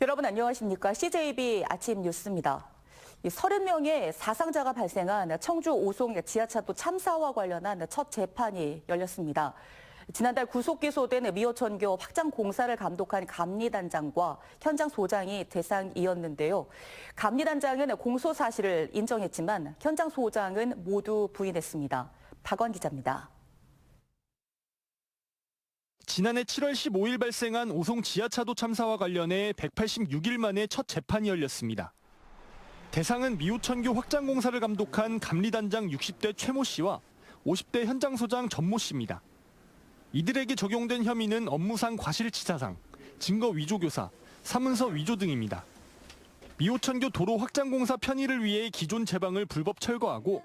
여러분 안녕하십니까? CJB 아침 뉴스입니다. 30명의 사상자가 발생한 청주 오송 지하차도 참사와 관련한 첫 재판이 열렸습니다. 지난달 구속 기소된 미호천교 확장 공사를 감독한 감리단장과 현장 소장이 대상이었는데요. 감리단장은 공소 사실을 인정했지만 현장 소장은 모두 부인했습니다. 박원 기자입니다. 지난해 7월 15일 발생한 오송 지하차도 참사와 관련해 186일 만에 첫 재판이 열렸습니다. 대상은 미호천교 확장 공사를 감독한 감리단장 60대 최모 씨와 50대 현장 소장 전모 씨입니다. 이들에게 적용된 혐의는 업무상 과실치사상, 증거 위조 교사, 사문서 위조 등입니다. 미호천교 도로 확장 공사 편의를 위해 기존 제방을 불법 철거하고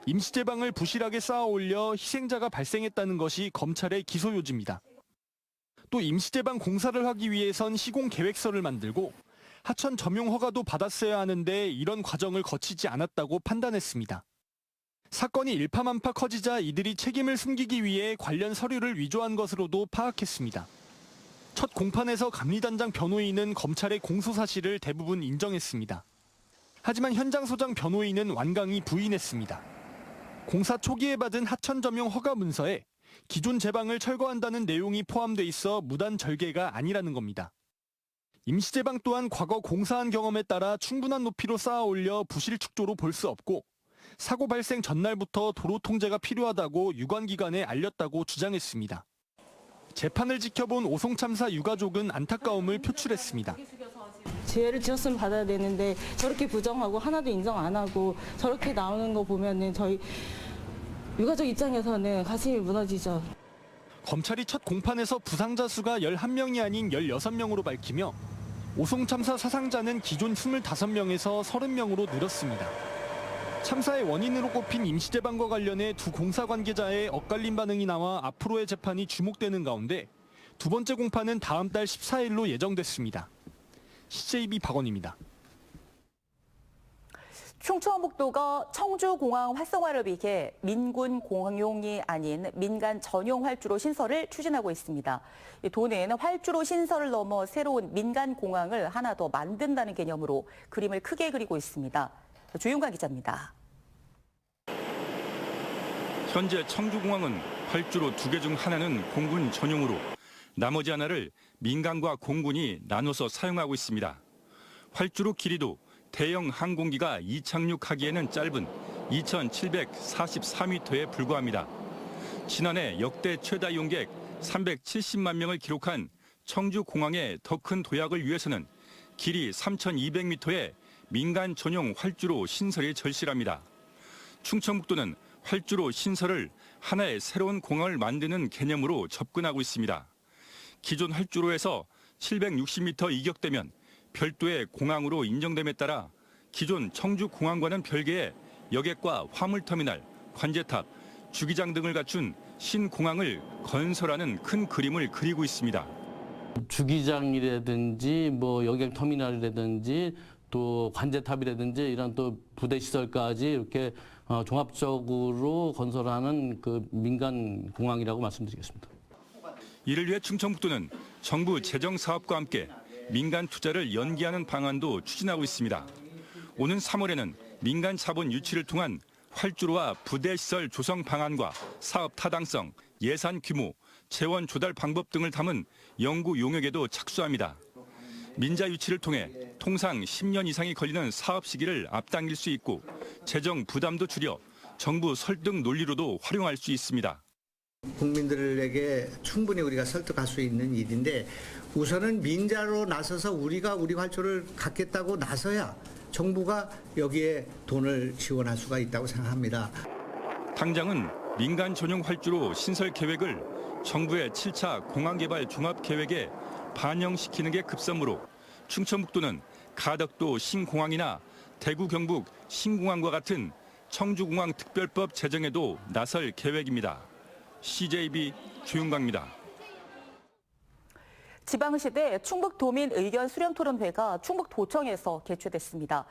임시 제방을 부실하게 쌓아 올려 희생자가 발생했다는 것이 검찰의 기소 요지입니다. 또 임시제방 공사를 하기 위해선 시공 계획서를 만들고 하천 점용 허가도 받았어야 하는데 이런 과정을 거치지 않았다고 판단했습니다. 사건이 일파만파 커지자 이들이 책임을 숨기기 위해 관련 서류를 위조한 것으로도 파악했습니다. 첫 공판에서 감리단장 변호인은 검찰의 공소 사실을 대부분 인정했습니다. 하지만 현장 소장 변호인은 완강히 부인했습니다. 공사 초기에 받은 하천 점용 허가 문서에 기존 제방을 철거한다는 내용이 포함돼 있어 무단 절개가 아니라는 겁니다. 임시 제방 또한 과거 공사한 경험에 따라 충분한 높이로 쌓아 올려 부실 축조로 볼 수 없고 사고 발생 전날부터 도로 통제가 필요하다고 유관기관에 알렸다고 주장했습니다. 재판을 지켜본 오송 참사 유가족은 안타까움을 표출했습니다. 죄를 지었으면 받아야 되는데 저렇게 부정하고 하나도 인정 안 하고 저렇게 나오는 거 보면은 저희 유가족 입장에서는 가슴이 무너지죠. 검찰이 첫 공판에서 부상자 수가 11명이 아닌 16명으로 밝히며 오송 참사 사상자는 기존 25명에서 30명으로 늘었습니다. 참사의 원인으로 꼽힌 임시제방과 관련해 두 공사 관계자의 엇갈린 반응이 나와 앞으로의 재판이 주목되는 가운데 두 번째 공판은 다음 달 14일로 예정됐습니다. CJB 박원입니다. 충청북도가 청주공항 활성화를 위해 민군 공용이 아닌 민간 전용 활주로 신설을 추진하고 있습니다. 도는 활주로 신설을 넘어 새로운 민간 공항을 하나 더 만든다는 개념으로 그림을 크게 그리고 있습니다. 조윤관 기자입니다. 현재 청주공항은 활주로 2개 중 하나는 공군 전용으로 나머지 하나를 민간과 공군이 나눠서 사용하고 있습니다. 활주로 길이도 대형 항공기가 이착륙하기에는 짧은 2,744m에 불과합니다. 지난해 역대 최다 이용객 370만 명을 기록한 청주공항의 더 큰 도약을 위해서는 길이 3,200m의 민간 전용 활주로 신설이 절실합니다. 충청북도는 활주로 신설을 하나의 새로운 공항을 만드는 개념으로 접근하고 있습니다. 기존 활주로에서 760m 이격되면 별도의 공항으로 인정됨에 따라 기존 청주공항과는 별개의 여객과 화물터미널, 관제탑, 주기장 등을 갖춘 신공항을 건설하는 큰 그림을 그리고 있습니다. 주기장이라든지 여객터미널이라든지 또 관제탑이라든지 이런 또 부대 시설까지 이렇게 종합적으로 건설하는 그 민간 공항이라고 말씀드리겠습니다. 이를 위해 충청북도는 정부 재정 사업과 함께 민간 투자를 연기하는 방안도 추진하고 있습니다. 오는 3월에는 민간 자본 유치를 통한 활주로와 부대 시설 조성 방안과 사업 타당성, 예산 규모, 재원 조달 방법 등을 담은 연구 용역에도 착수합니다. 민자 유치를 통해 통상 10년 이상이 걸리는 사업 시기를 앞당길 수 있고 재정 부담도 줄여 정부 설득 논리로도 활용할 수 있습니다. 국민들에게 충분히 우리가 설득할 수 있는 일인데 우선은 민자로 나서서 우리가 우리 활주로를 갖겠다고 나서야 정부가 여기에 돈을 지원할 수가 있다고 생각합니다. 당장은 민간 전용 활주로 신설 계획을 정부의 7차 공항개발 종합계획에 반영시키는 게 급선무로 충청북도는 가덕도 신공항이나 대구 경북 신공항과 같은 청주공항 특별법 제정에도 나설 계획입니다. CJB 조윤광입니다. 지방시대 충북도민 의견 수렴토론회가 충북도청에서 개최됐습니다.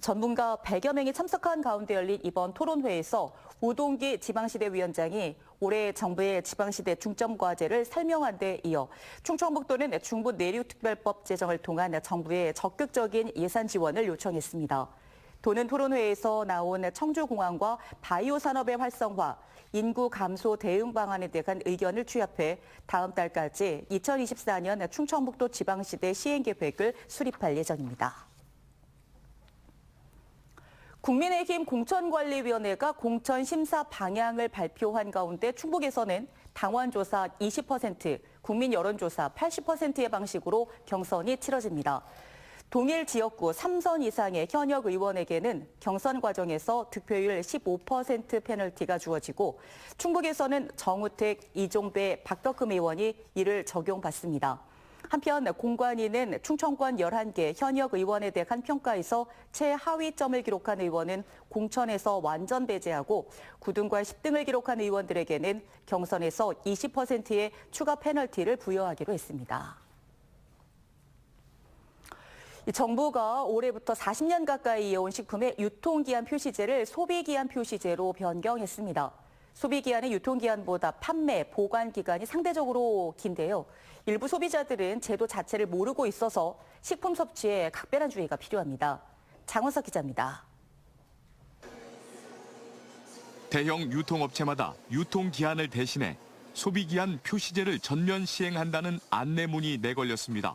전문가 100여 명이 참석한 가운데 열린 이번 토론회에서 오동기 지방시대 위원장이 올해 정부의 지방시대 중점과제를 설명한 데 이어 충청북도는 중부 내륙특별법 제정을 통한 정부의 적극적인 예산 지원을 요청했습니다. 도는 토론회에서 나온 청주공항과 바이오 산업의 활성화, 인구 감소 대응 방안에 대한 의견을 취합해 다음 달까지 2024년 충청북도 지방시대 시행계획을 수립할 예정입니다. 국민의힘 공천관리위원회가 공천 심사 방향을 발표한 가운데 충북에서는 당원조사 20%, 국민 여론조사 80%의 방식으로 경선이 치러집니다. 동일 지역구 3선 이상의 현역 의원에게는 경선 과정에서 득표율 15% 페널티가 주어지고 충북에서는 정우택, 이종배, 박덕흠 의원이 이를 적용받습니다. 한편 공관위는 충청권 11개 현역 의원에 대한 평가에서 최하위점을 기록한 의원은 공천에서 완전 배제하고 9등과 10등을 기록한 의원들에게는 경선에서 20%의 추가 페널티를 부여하기로 했습니다. 정부가 올해부터 40년 가까이 이어온 식품의 유통기한 표시제를 소비기한 표시제로 변경했습니다. 소비기한은 유통기한보다 판매, 보관기간이 상대적으로 긴데요. 일부 소비자들은 제도 자체를 모르고 있어서 식품 섭취에 각별한 주의가 필요합니다. 장원석 기자입니다. 대형 유통업체마다 유통기한을 대신해 소비기한 표시제를 전면 시행한다는 안내문이 내걸렸습니다.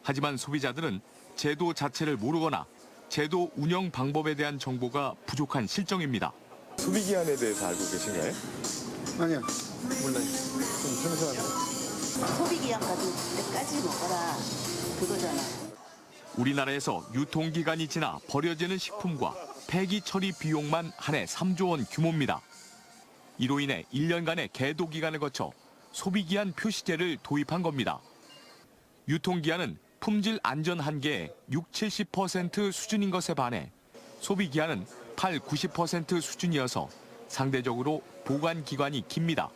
하지만 소비자들은 제도 자체를 모르거나 제도 운영 방법에 대한 정보가 부족한 실정입니다. 소비기한에 대해서 알고 계신가요? 아니요, 몰라요. 좀 생소하네요. 소비기한 가지고 그때까지 먹어라 그거잖아. 우리나라에서 유통기간이 지나 버려지는 식품과 폐기 처리 비용만 한 해 3조 원 규모입니다. 이로 인해 1년간의 계도 기간을 거쳐 소비기한 표시제를 도입한 겁니다. 유통기한은 품질 안전 한계의 60-70% 수준인 것에 반해 소비기한은 80-90% 수준이어서 상대적으로 보관 기간이 깁니다.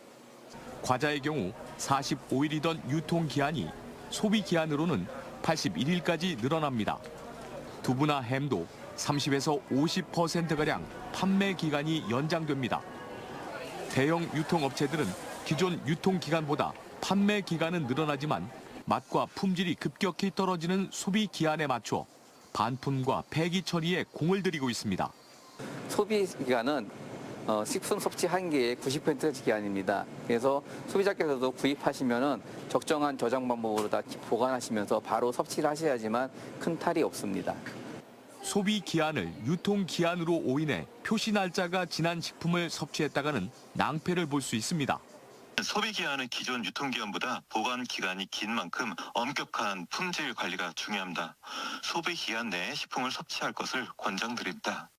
과자의 경우 45일이던 유통기한이 소비기한으로는 81일까지 늘어납니다. 두부나 햄도 30에서 50%가량 판매 기간이 연장됩니다. 대형 유통업체들은 기존 유통기간보다 판매 기간은 늘어나지만 맛과 품질이 급격히 떨어지는 소비 기한에 맞춰 반품과 폐기 처리에 공을 들이고 있습니다. 소비 기간은 식품 섭취 한계의 90% 기간입니다. 그래서 소비자께서도 구입하시면은 적정한 저장 방법으로 다 보관하시면서 바로 섭취를 하셔야지만 큰 탈이 없습니다. 소비 기한을 유통 기한으로 오인해 표시 날짜가 지난 식품을 섭취했다가는 낭패를 볼 수 있습니다. 소비기한은 기존 유통기한보다 보관기간이 긴 만큼 엄격한 품질 관리가 중요합니다. 소비기한 내에 식품을 섭취할 것을 권장드립니다.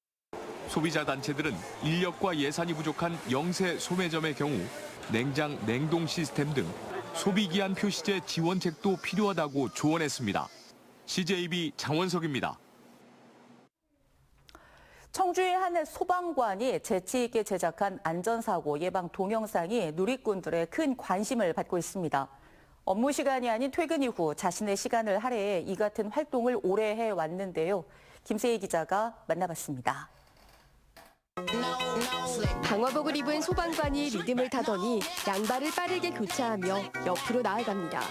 소비자 단체들은 인력과 예산이 부족한 영세 소매점의 경우 냉장, 냉동 시스템 등 소비기한 표시제 지원책도 필요하다고 조언했습니다. CJB 장원석입니다. 청주의 한 소방관이 재치 있게 제작한 안전사고 예방 동영상이 누리꾼들의 큰 관심을 받고 있습니다. 업무 시간이 아닌 퇴근 이후 자신의 시간을 할애해 이 같은 활동을 오래 해왔는데요. 김세희 기자가 만나봤습니다. 방화복을 입은 소방관이 리듬을 타더니 양발을 빠르게 교차하며 옆으로 나아갑니다.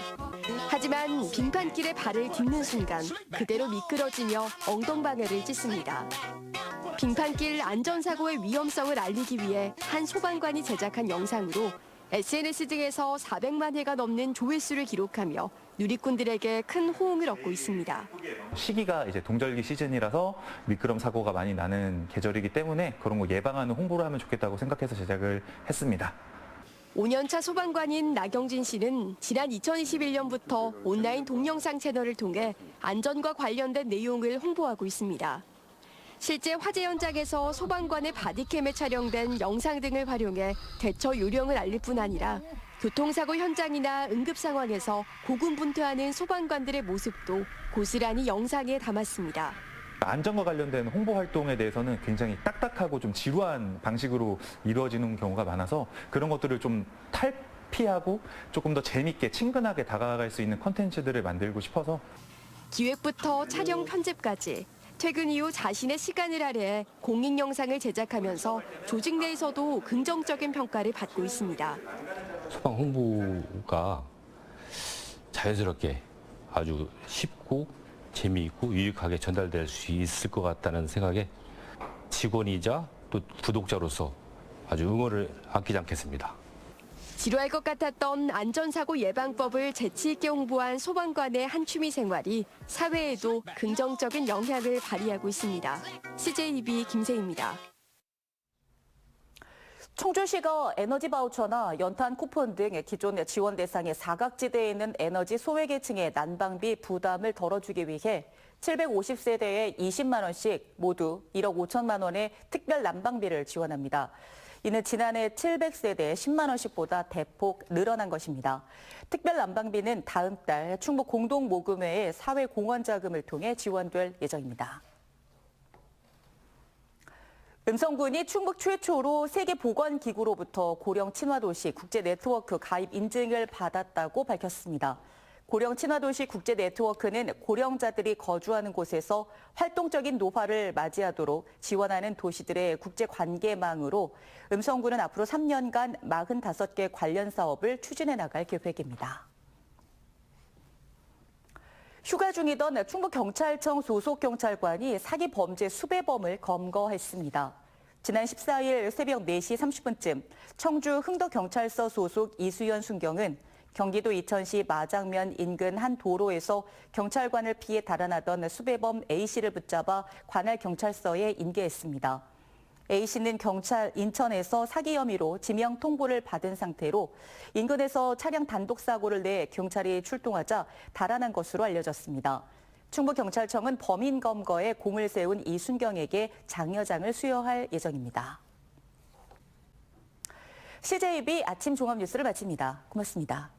하지만 빙판길에 발을 딛는 순간 그대로 미끄러지며 엉덩방해를 찢습니다. 빙판길 안전사고의 위험성을 알리기 위해 한 소방관이 제작한 영상으로 SNS 등에서 400만 회가 넘는 조회수를 기록하며 누리꾼들에게 큰 호응을 얻고 있습니다. 시기가 이제 동절기 시즌이라서 미끄럼 사고가 많이 나는 계절이기 때문에 그런 거 예방하는 홍보를 하면 좋겠다고 생각해서 제작을 했습니다. 5년차 소방관인 나경진 씨는 지난 2021년부터 온라인 동영상 채널을 통해 안전과 관련된 내용을 홍보하고 있습니다. 실제 화재 현장에서 소방관의 바디캠에 촬영된 영상 등을 활용해 대처 요령을 알릴 뿐 아니라 교통사고 현장이나 응급 상황에서 고군분투하는 소방관들의 모습도 고스란히 영상에 담았습니다. 안전과 관련된 홍보 활동에 대해서는 굉장히 딱딱하고 좀 지루한 방식으로 이루어지는 경우가 많아서 그런 것들을 좀 피하고 조금 더 재밌게 친근하게 다가갈 수 있는 콘텐츠들을 만들고 싶어서 기획부터 촬영 편집까지 퇴근 이후 자신의 시간을 할애해 공익 영상을 제작하면서 조직 내에서도 긍정적인 평가를 받고 있습니다. 소방 홍보가 자연스럽게 아주 쉽고 재미있고 유익하게 전달될 수 있을 것 같다는 생각에 직원이자 또 구독자로서 아주 응원을 아끼지 않겠습니다. 지루할 것 같았던 안전사고 예방법을 재치 있게 홍보한 소방관의 한 취미 생활이 사회에도 긍정적인 영향을 발휘하고 있습니다. CJTV 김세희입니다. 청주시가 에너지 바우처나 연탄 쿠폰 등 기존 지원 대상의 사각지대에 있는 에너지 소외계층의 난방비 부담을 덜어주기 위해 750세대에 20만 원씩 모두 1억 5천만 원의 특별 난방비를 지원합니다. 이는 지난해 700세대에 10만 원씩보다 대폭 늘어난 것입니다. 특별 난방비는 다음 달 충북 공동모금회의 사회공헌자금을 통해 지원될 예정입니다. 음성군이 충북 최초로 세계보건기구로부터 고령 친화도시 국제네트워크 가입 인증을 받았다고 밝혔습니다. 고령 친화도시 국제네트워크는 고령자들이 거주하는 곳에서 활동적인 노화를 맞이하도록 지원하는 도시들의 국제관계망으로 음성군은 앞으로 3년간 45개 관련 사업을 추진해 나갈 계획입니다. 휴가 중이던 충북경찰청 소속 경찰관이 사기 범죄 수배범을 검거했습니다. 지난 14일 새벽 4시 30분쯤 청주 흥덕경찰서 소속 이수연 순경은 경기도 이천시 마장면 인근 한 도로에서 경찰관을 피해 달아나던 수배범 A씨를 붙잡아 관할 경찰서에 인계했습니다. A씨는 경찰 인천에서 사기 혐의로 지명 통보를 받은 상태로 인근에서 차량 단독 사고를 내 경찰이 출동하자 달아난 것으로 알려졌습니다. 충북경찰청은 범인 검거에 공을 세운 이순경에게 장려장을 수여할 예정입니다. CJB 아침 종합 뉴스를 마칩니다. 고맙습니다.